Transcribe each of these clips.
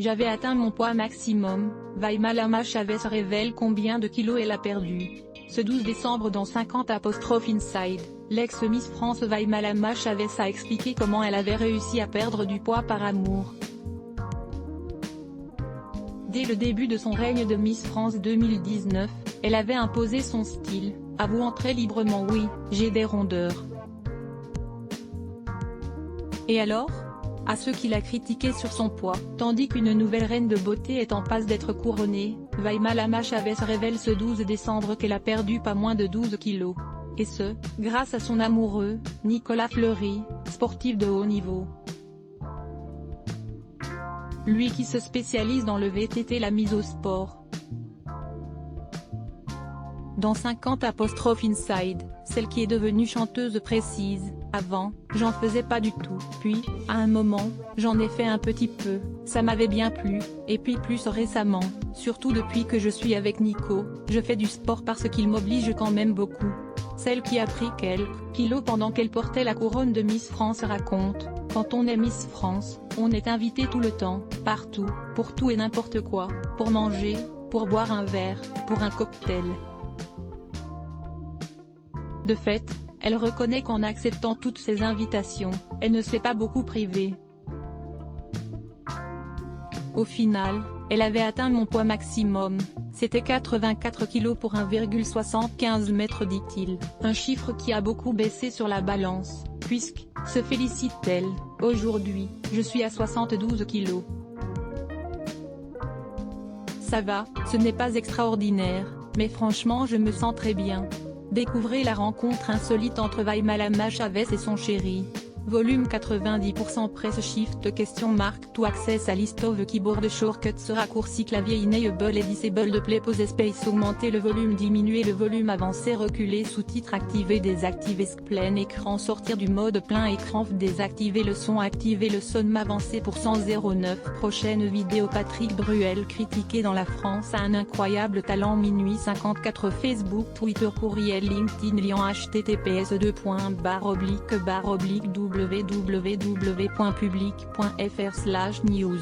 J'avais atteint mon poids maximum. Vaimalama Chavez révèle combien de kilos elle a perdu. Ce 12 décembre dans 50 Inside, l'ex-Miss France Vaimalama Chavez a expliqué comment elle avait réussi à perdre du poids par amour. Dès le début de son règne de Miss France 2019, elle avait imposé son style, avouant très librement « Oui, j'ai des rondeurs ». Et alors ? À ceux qui la critiquaient sur son poids, tandis qu'une nouvelle reine de beauté est en passe d'être couronnée, Vaimalama Chavez révèle ce 12 décembre qu'elle a perdu pas moins de 12 kilos. Et ce, grâce à son amoureux, Nicolas Fleury, sportif de haut niveau. Lui qui se spécialise dans le VTT, la mise au sport. Dans 50 Inside, celle qui est devenue chanteuse précise, avant, j'en faisais pas du tout, puis, à un moment, j'en ai fait un petit peu, ça m'avait bien plu, et puis plus récemment, surtout depuis que je suis avec Nico, je fais du sport parce qu'il m'oblige quand même beaucoup. Celle qui a pris quelques kilos pendant qu'elle portait la couronne de Miss France raconte, quand on est Miss France, on est invité tout le temps, partout, pour tout et n'importe quoi, pour manger, pour boire un verre, pour un cocktail. De fait, elle reconnaît qu'en acceptant toutes ces invitations, elle ne s'est pas beaucoup privée. Au final, elle avait atteint mon poids maximum, c'était 84 kg pour 1,75 m dit-il, un chiffre qui a beaucoup baissé sur la balance, puisque, se félicite-t-elle, aujourd'hui, je suis à 72 kg. Ça va, ce n'est pas extraordinaire, mais franchement je me sens très bien. Découvrez la rencontre insolite entre Vaimalama Chavez et son chéri. Volume 90% Press Shift question marque to access à list of keyboard shortcuts raccourci clavier enable et disable play pause space augmenter le volume diminuer le volume avancer reculer sous-titres activer désactiver plein écran sortir du mode plein écran désactiver le son avancer pour 109 prochaine vidéo Patrick Bruel critiqué dans la France a un incroyable talent minuit 54 Facebook Twitter courriel LinkedIn lien https://www.public.fr/news.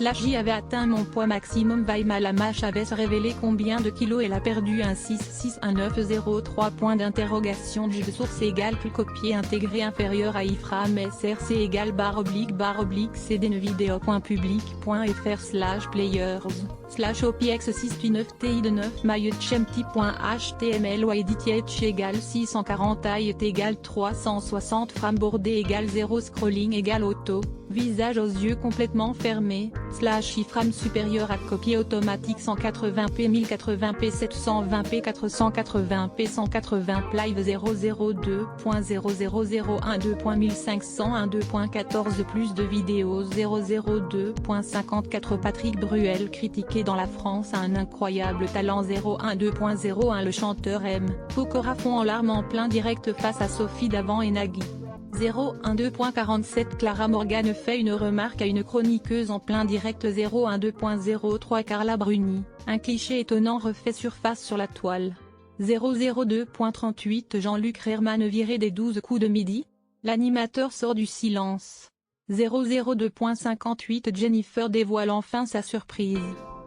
J avait atteint mon poids maximum Vaimalama Chavez révélé combien de kilos elle a perdu un 66190 point d'interrogation de source égale plus copier intégré inférieur à ifram src égale /public.videopublic.fr/players/opx6 9 myutchempty.html ou editH égale 640 height égale 360 frame bordé égale 0 scrolling égale auto, visage aux yeux complètement fermés, /iframe supérieur à copier automatique 180p 1080p 720p 480p 180 live 002.00012.1501 plus de vidéos 002.54 Patrick Bruel critiqué dans la France a un incroyable talent 012.01 Le chanteur M. Pokora fond en larmes en plein direct face à Sophie Davant et Nagui. 012.47 Clara Morgan fait une remarque à une chroniqueuse en plein direct 012.03 Carla Bruni, un cliché étonnant refait surface sur la toile. 002.38 Jean-Luc Reermann viré des 12 coups de midi. L'animateur sort du silence. 002.58 Jennifer dévoile enfin sa surprise.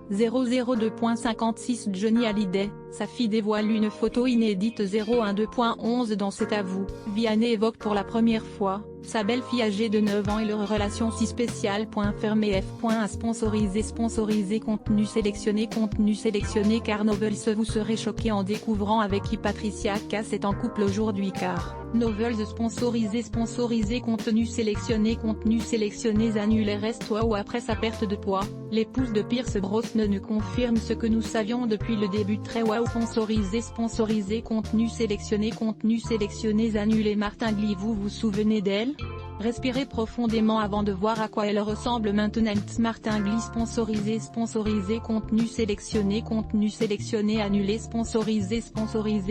002.56 Johnny Hallyday, sa fille dévoile une photo inédite 012.11 Dans cet avou, Vianney évoque pour la première fois, sa belle-fille âgée de 9 ans et leur relation si spéciale. Fermé F.A sponsorisé contenu sélectionné car Novels vous serez choqué en découvrant avec qui Patricia Cass est en couple aujourd'hui car, Novels sponsorisé contenu sélectionné annulé reste-toi ou après sa perte de poids, l'épouse de Pierce Brosnan nous confirme ce que nous savions depuis le début très wow sponsorisé contenu sélectionné annulé Martin Gly vous souvenez d'elle? Respirez profondément avant de voir à quoi elle ressemble maintenant. Martin Gly sponsorisé contenu sélectionné annulé sponsorisé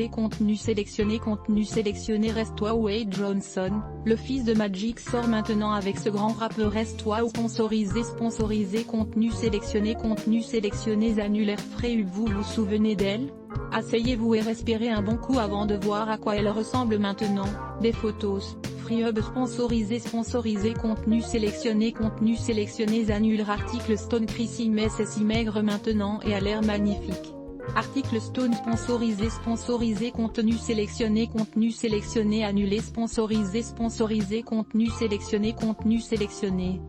contenu sélectionné reste-toi ou Wade Johnson, le fils de Magic sort maintenant avec ce grand rappeur reste-toi ou sponsorisé contenu sélectionné annulé Frey vous souvenez d'elle? Asseyez-vous et respirez un bon coup avant de voir à quoi elle ressemble maintenant. Des photos, Freehub sponsorisé contenu sélectionné annule article Stone Chrissy Messi maigre maintenant et a l'air magnifique. Article Stone sponsorisé contenu sélectionné annulé sponsorisé contenu sélectionné